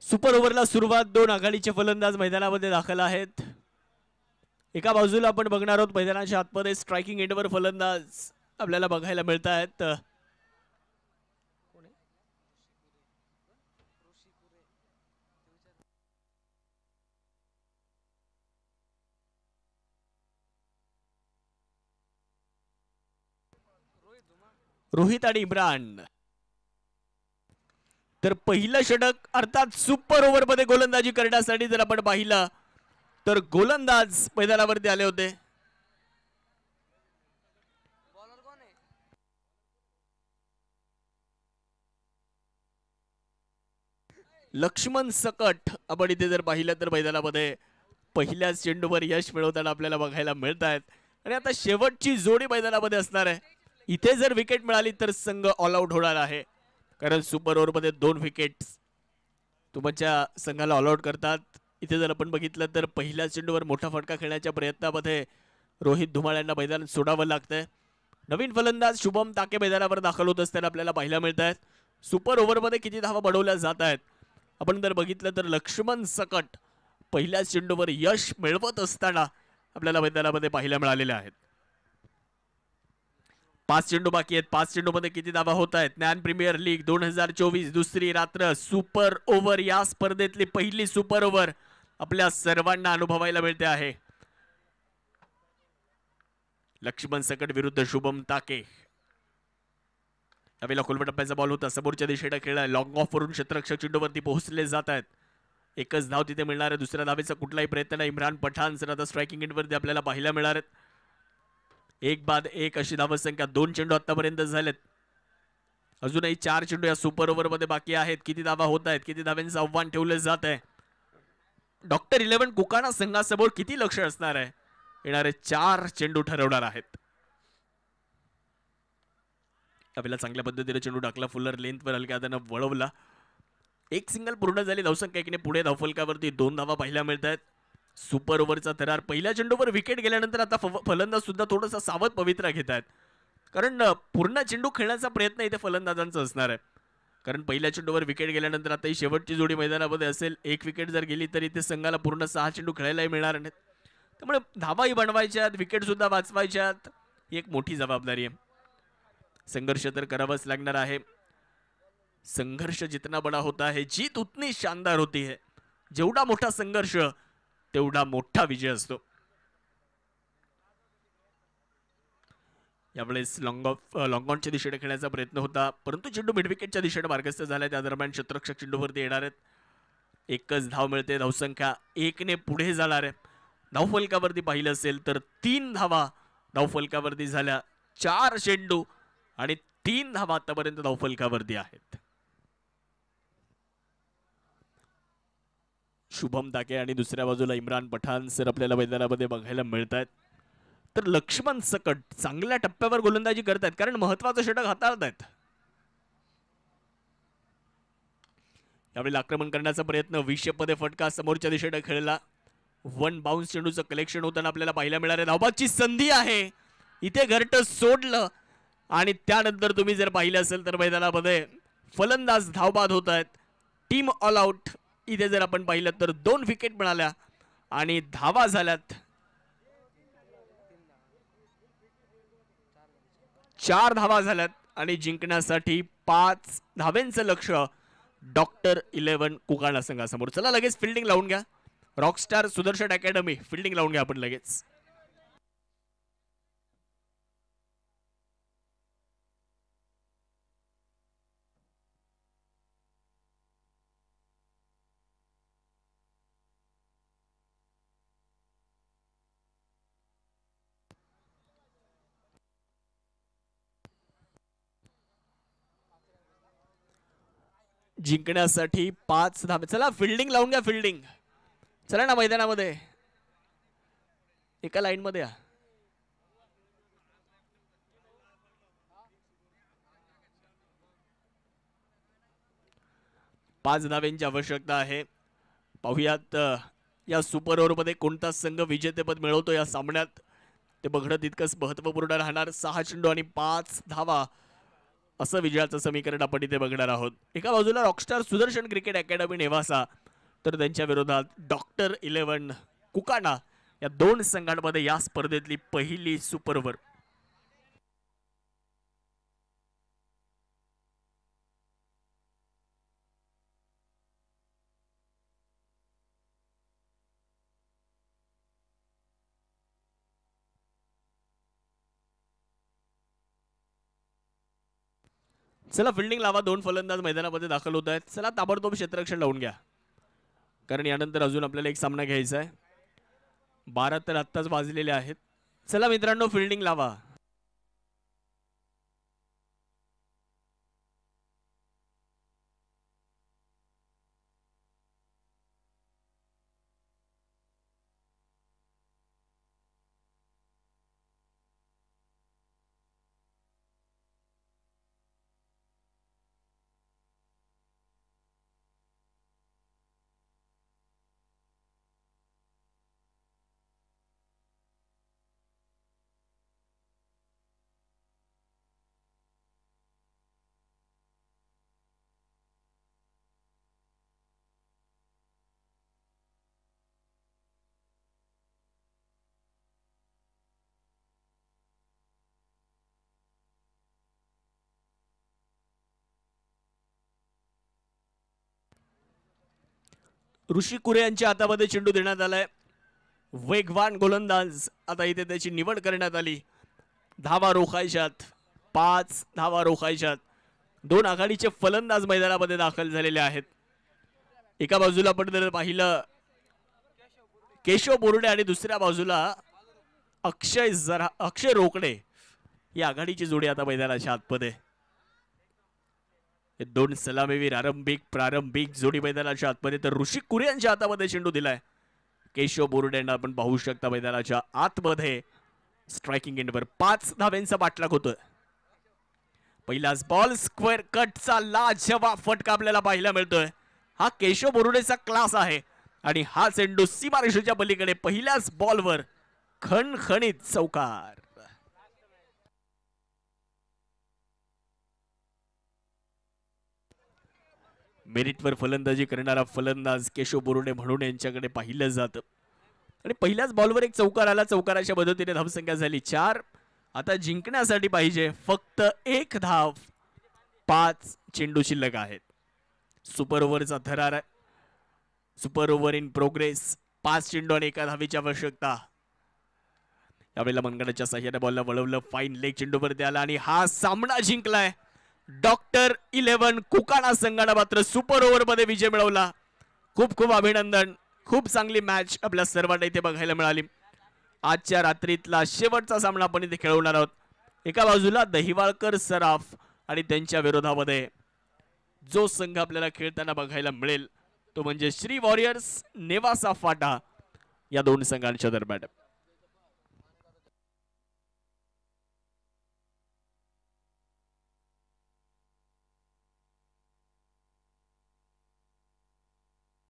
Super ओव्हरला सुरुवात. दोन आघाडीचे फलंदाज मैदानामध्ये दाखल आहेत. एका बाजूला आपण बघणार आहोत मैदानाच्या आतमध्ये स्ट्रायकिंग एंडवर फलंदाज आपल्याला बघायला मिळत आहेत. रोहित आणि इम्रान. तर पहिलं षटक अर्थात सुपर ओव्हर मध्ये गोलंदाजी करण्यासाठी जर आपण पाहिलं तर गोलंदाज मैदानावरती आले होते. लक्ष्मण सकट आपण इथे जर पाहिलं तर मैदानामध्ये पहिल्याच चेंडूवर यश मिळवताना आपल्याला बघायला मिळत आहेत. आणि आता शेवटची जोडी मैदानामध्ये असणार आहे. इथे जर विकेट मिळाली तर संघ ऑल आउट होणार आहे, कारण सुपर ओव्हर मध्ये 2 विकेट्स तुमच्या संघाला ऑल आउट करतात. इथे जर आपण बघितलं तर पहिल्या चेंडूवर मोठा फटका खेळण्याच्या प्रयत्नामध्ये रोहित धुमाळ यांना मैदान सोडावं लागतंय. नवीन फलंदाज शुभम ताके मैदानावर दाखल होत असताना आपल्याला पाहायला मिळत आहेत. सुपर ओव्हर मध्ये किती धावा बनवल्या जात आहेत आपण जर बघितलं तर लक्ष्मण सकट पहिल्या चेंडूवर यश मिळवत असताना आपल्याला मैदानामध्ये पाहायला मिळालेले आहेत. 5 चेंडू बाकी आहेत. 5 चेंडू मध्ये किती धावा होत आहेत. ज्ञान प्रीमियर लीग 2024 दुसरी रात्र सुपर ओव्हर या स्पर्धेतली पहिली सुपर ओव्हर आपल्या सर्वांना अनुभवायला मिळते आहे. लक्ष्मण सकट विरुद्ध शुभम ताके. यावेळेला खोलवटप्प्याचा बॉल होता, समोरच्या दिशेने खेळला. लॉंग ऑफ वरून क्षेत्ररक्षक चेंडूवरती पोहोचले जात आहेत. एकच धाव तिथे मिळणार आहे. दुसऱ्या धावेचा कुठलाही प्रयत्न नाही. इम्रान पठाण सर आता स्ट्रायकिंग एंडवरती आपल्याला पाहायला मिळणार आहेत. 1 बाद 1 अशी धावसंख्या. 2 चेंडू आतापर्यंत झालेत. अजूनही 4 चेंडू या सुपर ओव्हर मध्ये बाकी आहेत. किती धावा होत आहेत, किती धाव्यांचं आव्हान ठेवलं जात आहे. डॉक्टर 11 कुकाणा संघासमोर किती लक्ष असणार आहे. येणारे 4 चेंडू ठरवणार आहेत. आपल्याला चांगल्या पद्धतीने चेंडू टाकला. फुलर लेंथवर हलक्या हाताने वळवला. एक सिंगल पूर्ण झाली. धावसंख्या 1 ने पुढे. धावफलकावरती 2 धावा पाहायला मिळत आहेत. सुपर ओव्हरचा थरार. पहिल्या चेंडूवर विकेट गेल्यानंतर आता फलंदाज सुद्धा थोडासा सावध पवित्रा घेत आहेत, कारण पूर्ण चेंडू खेळण्याचा प्रयत्न इथे फलंदाजांचा असणार आहे. कारण पहिल्या चेंडूवर विकेट गेल्यानंतर आता ही शेवटची जोडी मैदानामध्ये असेल. 1 विकेट जर गेली तरी ते संघाला पूर्ण 6 चेंडू खेळायलाही मिळणार नाहीत. त्यामुळे धावाही बनवायच्यात, विकेट सुद्धा वाचवायच्यात. ही एक मोठी जबाबदारी आहे. संघर्ष तर करावाच लागणार आहे. संघर्ष जितना बड़ा होता है जीत उतनी शानदार होती है. जेवढा मोठा संघर्ष तेवढा मोठा विजय असतो. यावेळेस लॉंग ऑनच्या दिशेने खेळण्याचा प्रयत्न होता, परंतु चेंडू मिड विकेटच्या दिशेने मार्गस्थ झाला. त्या दरम्यान क्षेत्ररक्षक चेंडूवरती येणार आहेत. एकच धाव मिळते. धावसंख्या 1 ने पुढे जाणार आहे. धावफलकावरती पाहिलं असेल तर 3 धावा धावफलकावरती झाल्या. 4 चेंडू आणि 3 धावा आतापर्यंत धावफलकावरती आहेत. शुभम ताके आणि दुसऱ्या बाजूला इम्रान पठाण सर आपल्याला मैदानामध्ये बघायला मिळत आहेत. तर लक्ष्मण सकट चांगल्या टप्प्यावर गोलंदाजी करतायत, कारण महत्वाचं षटक हाताळत आहेत. यावेळी आक्रमण करण्याचा प्रयत्न. 20 मध्ये फटका समोरच्या दिशेने खेळला. 1 बाउन्स चेंडूचं कलेक्शन होताना आपल्याला पाहायला मिळणार आहे. धावबाची संधी आहे. इथे घरटं सोडलं आणि त्यानंतर तुम्ही जर पाहिलं असेल तर मैदानामध्ये फलंदाज धावबाद होत आहेत. Team all out. इथे जर आपण पाहिलं तर 2 विकेट मिळाल्या आणि धावा झाल्यात 4 धावा झाल्यात आणि जिंकण्यासाठी 5 धाव्यांचं लक्ष डॉक्टर 11 कुकाणा संघासमोर. चला लगेच फिल्डिंग लावून घ्या. रॉकस्टार सुदर्शन अकॅडमी फिल्डिंग लावून घ्या आपण लगेच. जिंकण्यासाठी 5 धावे. चला फिल्डिंग लावून घ्या. फिल्डिंग चला ना मैदानामध्ये. एका लाईन मध्ये या. पाच धाव्यांची आवश्यकता आहे. पाहूयात या सुपर ओव्हर मध्ये कोणता संघ विजेतेपद मिळवतो या सामन्यात. ते बघणं तितकंच महत्त्वपूर्ण राहणार. 6 चेंडू आणि 5 धावा असं विजयाचं समीकरण आपण इथे बघणार आहोत. एका बाजूला rockstar Sudarshan cricket academy Nevasa, तर त्यांच्या विरोधात डॉक्टर 11 कुकाना, या दोन संघांमध्ये या स्पर्धेतली पहिली सुपर ओव्हर. चला फिल्डिंग लावा. दोन फलंदाज मैदानामध्ये दाखल होत आहेत. चला ताबडतोब क्षेत्ररक्षण लावून घ्या, कारण यानंतर अजून आपल्याला एक सामना घ्यायचा आहे. 12 तर आत्ताच वाजलेले आहेत. चला मित्रांनो, फिल्डिंग लावा. ऋषी कुरे यांच्या हातामध्ये चेंडू देण्यात आलाय. वेगवान गोलंदाज, आता इथे त्याची निवड करण्यात आली. धावा रोखायच्यात, 5 धावा रोखायच्यात. दोन आघाडीचे फलंदाज मैदानामध्ये दाखल झालेले आहेत. एका बाजूला आपण जर पाहिलं केशव बोरुडे आणि दुसऱ्या बाजूला अक्षय रोकडे, ही आघाडीची जोडी आता मैदानाच्या आतमध्ये. दोन सलामीवीर प्रारंभिक जोडी मैदानाच्या आतमध्ये. तर ऋषी कुरे यांच्या हातामध्ये चेंडू दिलाय. केशव बोरुडे यांना आपण पाहू शकता मैदानाच्या आतमध्ये स्ट्रायकिंग एंडवर 5 धाव्यांचा पाठलाग होतोय. पहिलाच बॉल स्क्वेअर कटचा लाजवाब फटका आपल्याला पाहायला मिळतोय. हा केशव बोरुडेचा क्लास आहे आणि हा चेंडू सीमारेषेच्या पलीकडे पहिल्याच बॉलवर खणखणीत चौकार. मेरिटवर फलंदाजी करणारा फलंदाज केशव बोरुडे म्हणून यांच्याकडे पाहिलं जातं आणि पहिल्याच बॉलवर एक चौकार आला. चौकाराच्या मदतीने धावसंख्या झाली 4. आता जिंकण्यासाठी पाहिजे फक्त 1 धाव. 5 चेंडू शिल्लक आहेत. सुपर ओव्हरचा थरार आहे. Super over in progress. 5 चेंडू आणि 1 धावेची आवश्यकता. यावेळेला मनगडाच्या साह्याने बॉलला वळवलं. फाईन लेग चेंडूवरती आला आणि हा सामना जिंकलाय. डॉक्टर 11 कुकाना संघाने मात्र सुपर ओव्हर मध्ये विजय मिळवला. खूप खूप अभिनंदन. खूप चांगली मॅच आपल्या सर्वांना इथे बघायला मिळाली. आजच्या रात्रीतला शेवटचा सामना आपण इथे खेळवणार आहोत. एका बाजूला दहिवाळकर सराफ आणि त्यांच्या विरोधामध्ये जो संघ आपल्याला खेळताना बघायला मिळेल तो म्हणजे श्री वॉरियर्स नेवासा फाटा. या दोन संघांच्या दरम्यान